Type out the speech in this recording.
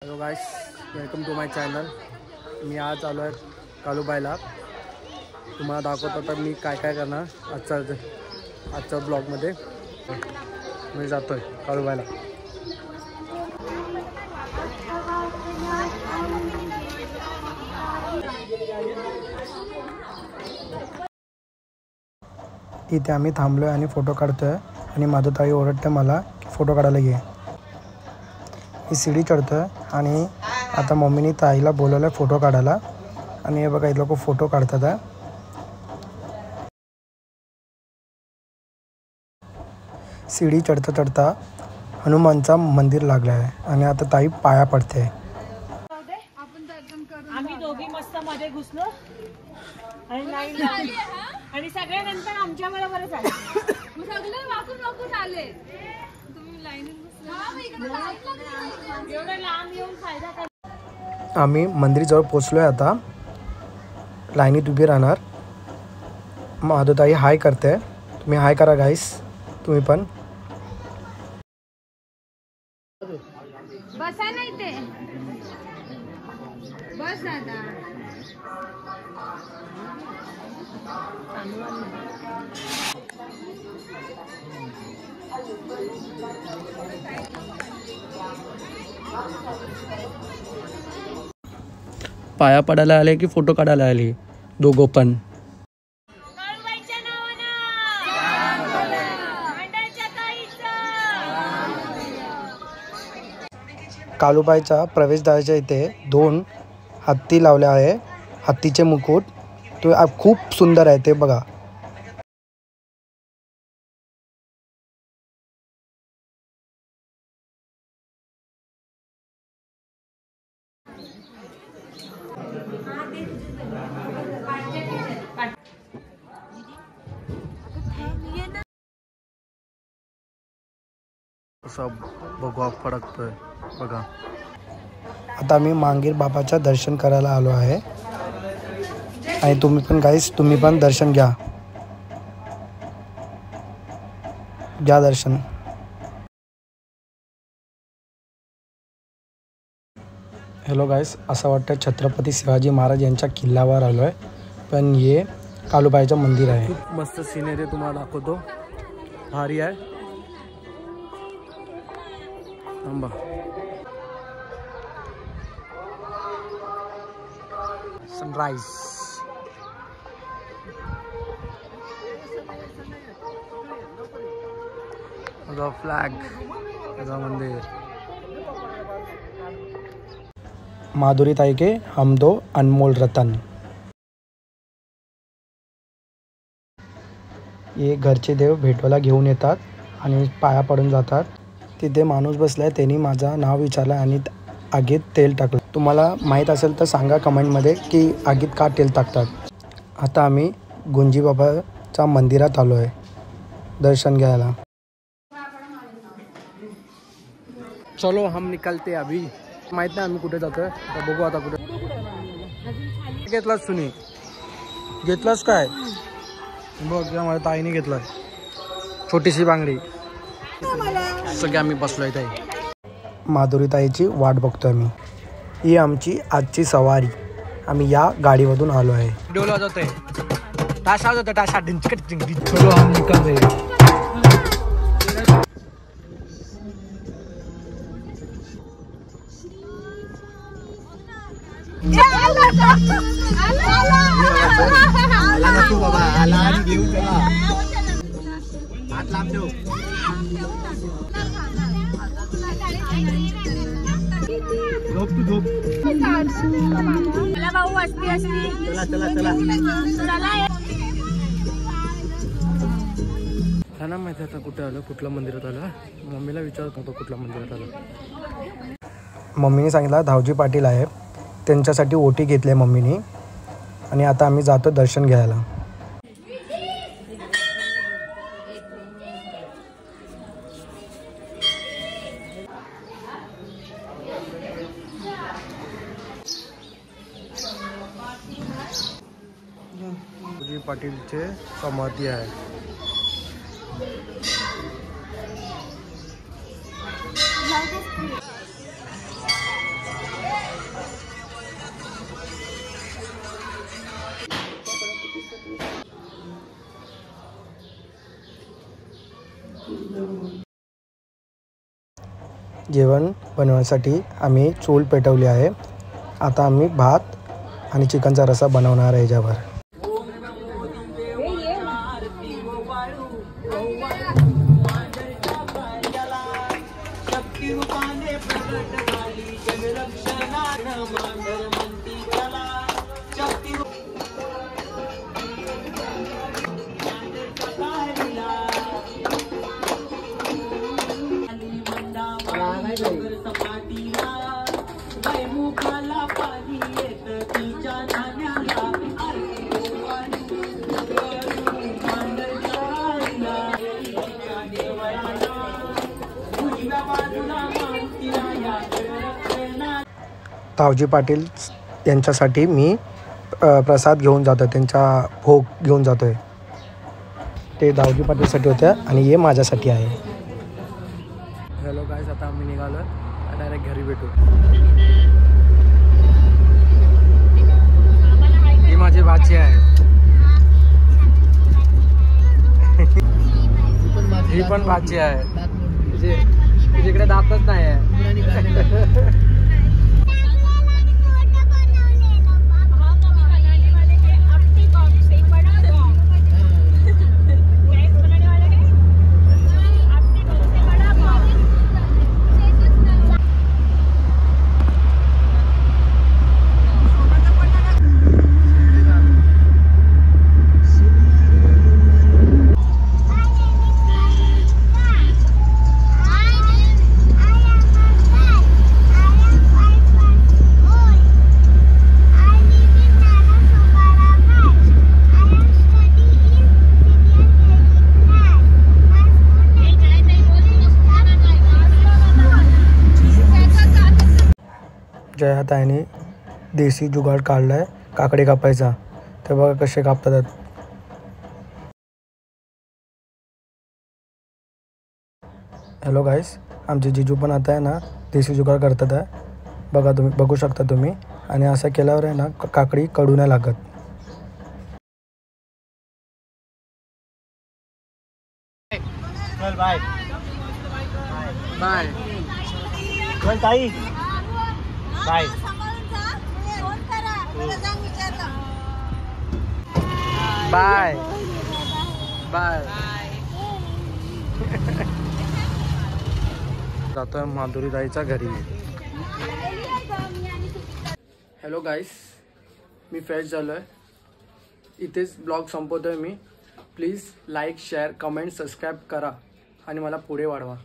Hello guys, welcome to my channel. मी आज आलो आहे कालुबाईला. तुम्हाला दाखवतो तर मी काय काय करणार आजच्या ब्लॉगमध्ये. मी जातो आहे कालुबाईला. इथे आम्ही थांबलो आहे आणि फोटो काढतो आहे आणि माझं ताई ओरडते मला की फोटो काढायला घे. मी सीडी चढतो आहे आणि आता मम्मीने ताईला बोलवलं आहे फोटो काढायला. आणि हे बघा, इथे लोक फोटो काढतात आहे. सीडी चढता चढता हनुमानचा मंदिर लागला आहे आणि आता ताई पाया पडते. आम्ही दोघी मस्त मध्ये घुसलो आणि सगळे नंतर आमच्या बरोबरच आले. सगळे वाकून आले. तुम्ही लाईनीत एवढं लांब येऊन फायदा काय? आम्ही मंदिराजवळ पोचलो आहे. आता लाईनीत उभी राहणार. माधुताई हाय करते. तुम्ही हाय करा गाईस, तुम्ही पण. बसा नाही ते बस आता. पाया पडायला आले की फोटो काढायला आले दोघं पण. कालुबाईच्या प्रवेशद्वाराच्या इथे 2 हत्ती लावले आहे. हत्तीचे मुकुट तो खूप सुंदर आहे, ते बघा. असं भगवा फडकतोय बघा. आता आम्ही मांगीर बाबाचं दर्शन करायला आलो आहे आणि तुम्ही पण गाईस, तुम्ही पण दर्शन घ्या दर्शन. हॅलो गाईस, असं वाटतं छत्रपती शिवाजी महाराज यांच्या किल्ल्यावर आलो आहे, पण हे कालुबाईचं मंदिर आहे. खूप मस्त सिनेरी तुम्हाला दाखवतो, भारी आहे. थांबा. सनराइज फ्लॅग मंदिर. माधुरी ताई के हम दो अनमोल रतन. हे घरचे देव भेटवायला घेऊन येतात आणि पाया पडून जातात. तिथे माणूस बसलाय, त्यांनी माझं नाव विचारलं आणि आगीत तेल टाकलं. तुम्हाला माहीत असेल तर सांगा कमेंटमध्ये की आगीत का तेल टाकतात. आता आम्ही गुंजी बाबाच्या मंदिरात आलो आहे दर्शन घ्यायला. चलो हम निकलते अभी. माहित नाही आम्ही कुठे जातोय, आता बघू. आता कुठे घेतलास सुनी? घेतलास काय? बघ, माझ्या ताईने घेतलाय छोटीशी बांगडी. सगळे आम्ही बसलोय ताई. माधुरी ताईची वाट बघतोय आम्ही. ही आमची आजची सवारी. आम्ही या गाडीमधून आलो आहे. डोला जातोय, टाशा जातोय, टाशा चलो हम निकल रहे. भाऊ असती त्यांना माहिती आता कुठे आलं, कुठल्या मंदिरात आलं. मम्मीला विचारत होतो कुठल्या मंदिरात आलं. मम्मीने सांगितलं धावजी पाटील आहे, त्यांच्यासाठी ओटी घेतली आहे मम्मीने. आणि आता आम्ही जातो दर्शन घ्यायला. धावजी पाटीलचे समाधी आहे. जेवण बनवण्यासाठी आम्ही चूल पेटवली आहे. आता आम्ही भात आणि चिकनचा रस्सा बनवणार आहे याच्यावर. तावजी पाटील यांच्यासाठी मी प्रसाद घेऊन जातो, त्यांचा भोग घेऊन जातोय. ते दावजी पाटीलसाठी होत्या आणि हे माझ्यासाठी आहे. हॅलो गाईस, आता आम्ही निघालो, डायरेक्ट घरी भेटू. ही माझी भाची आहे. ही पण भाची आहे. तिकडे दातच नाही आहे. जयाताईने देसी जुगाड काढलाय काकडे कापायचा. ते बघा कसे कापतात. हॅलो गाईस, आमचे जिजू पण आता आहे ना देसी जुगाड करतात आहे. बघा, तुम्ही बघू शकता तुम्ही. आणि असं केल्यावर आहे ना काकडी कडू नाही लागत. चल बाय बाय. चल ताई बाय. Bye bye. जातोय माधुरी ताईच्या घरी. हॅलो गाईस, मी फ्रेश झालो आहे. इथेच ब्लॉग संपवतोय मी. Please like, share, comment, subscribe करा आणि मला पुढे वाढवा.